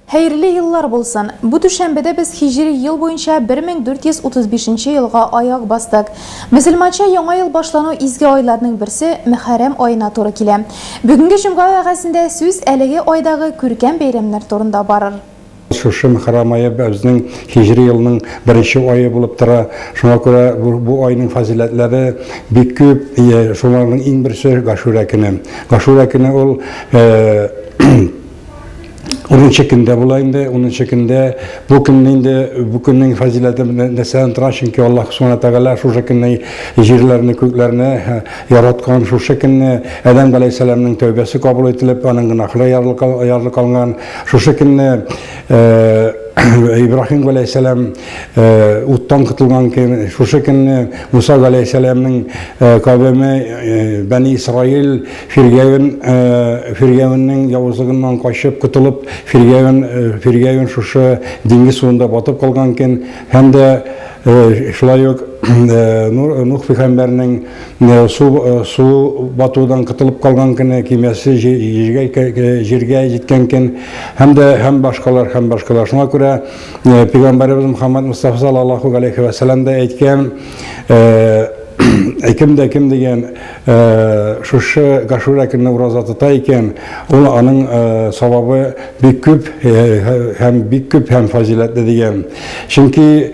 Hayırlı yıllar bulsun. Bu düşenbede biz hicri yıl boyunca 1435 yılga ayak bastık. Müslümança yanga yıl başlanu izgi aylarının birisi Muharrem ayına to'g'ri keladi. Bugungi Jumga vaqasida söz әлеге aydağı көркем bayramlar турында барыр. Şu Muharrem ayı bizning hicri yılının birinchi ayı bulup tara. Şuna göre bu ayının faziletleri bek köp. Şunlarning eng birisi Ashura kuni. Ashura kuni ol onun şeklinde bulaydı, onun şeklinde bu günün fazileti nesenen tıra çünkü Allah subhanahu teala şu şekilde yerlerini köklerini yaratkan şu şekilde Adem Aleyhisselam'ın tövbesi kabul edilip onun günahları yarlık alınan şu şekilde İbrahim Aleyhisselam uttan kıtılgan ki şu şekilde Musa Aleyhisselam'ın kavmi Beni İsrail Firavun'un yavuzluğundan kaçıp kıtılıp Firavun şu dengiz suyunda batıp kalganken hem de şulay yok Nuh peygamberinin su batudan kıtılıp kalganken kimyası jirge gitkenken hem başkalar şuna göre Peygamberimiz Muhammed Mustafa sallallahu aleyhi ve sellem de aytgan kim degan şu Ashura kunini uroza tutayken onun savabı bek köp hem faziletli degan. Çünkü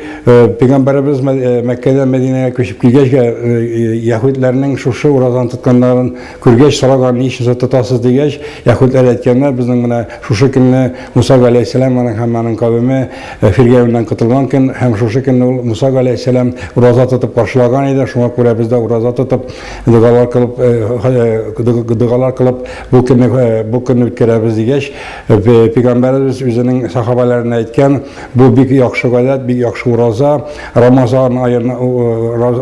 Peygamberimiz Mekke'den Medine'ye köçüp kelgach Yahudilerning şu urozani tutganlarini ko'rgach so'ragan ishni tutasiz degach Yahudilar aytganlar bizning mana şu kunni Musa alayhissalom mana hammaning qavmi Firavundan qutulganken ham şu kunni Musa alayhissalom uroza tutib qarşılagan edi. Şuna göre biz de uroza tutib gıdıgalar kılıp bu kunni o'tkazamiz degach Peygamberimiz o'zining sahobalarına aytgan bu bek yaxshi odat, bek yaxshi uroza. Ramazan ayının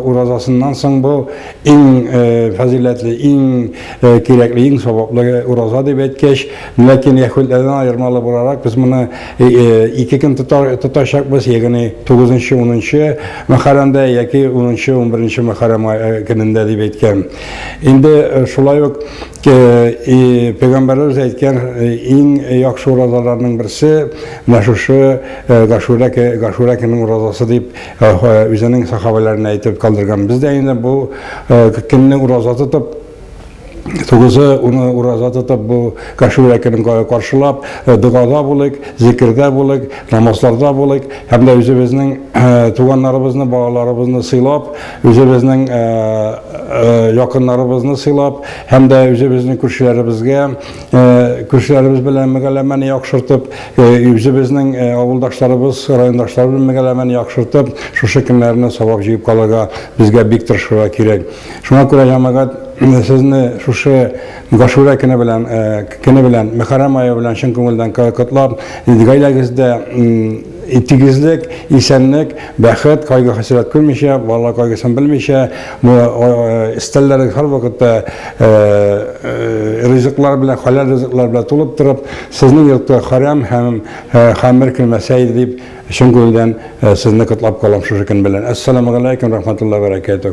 urozasından so'ng bu eng faziletli, eng kerakli, eng savobli uroza deb aytgach, lekin Yahudilardan ayirmalı bo'larak biz buni ikki kun tutashakmiz, ya'ni 9-10 Muharramda yoki 10-11 Muharram kunida deb aytgan. Endi shulay yo'q Peygamberimiz aytgan eng yaxshi urozalarning birisi mana shu Ashura kunining urozasi deb o'zining sahobalarına aytib qoldirgan. Biz de endi bu kunni uroza tutib onu uroza tutib bu Ashura kunini qarşılab duoda bo'lik, zikrda bo'lik, namozlarda bo'lik, hem de o'zimizning tuganlarimizni, bolalarimizni siylab, o'zimizning yaqinlarimizni siylab, hem de o'zimizning ko'rshlarimiz bilan mugallamani yaxshirtib, o'zimizning avuldoshlarimiz, rayondoshlarimiz bilan mugallamani yaxshirtib, shu kunlarni savob yeyib qolishga bizga bek tirishishga kerak. Shunga ko'ra jamoat sizni shu Ashura kuni bilan Muharram oyi bilan chin ko'ngildan qutlab, gaylagizda itigizlik, esenlik, baxt, qayg'u hasrat ko'rmisha, bola qayg'usini bilmisha, bu istallaring har vaqtda rizqlar bilan, halol rizqlar bilan to'lib turib, sizning yurtda haram ham xamir qilmasaydi deb chin ko'ngildan sizni qutlab qolaman shu kun bilan. Assalomu alaykum rahmatullohi va barakatuh.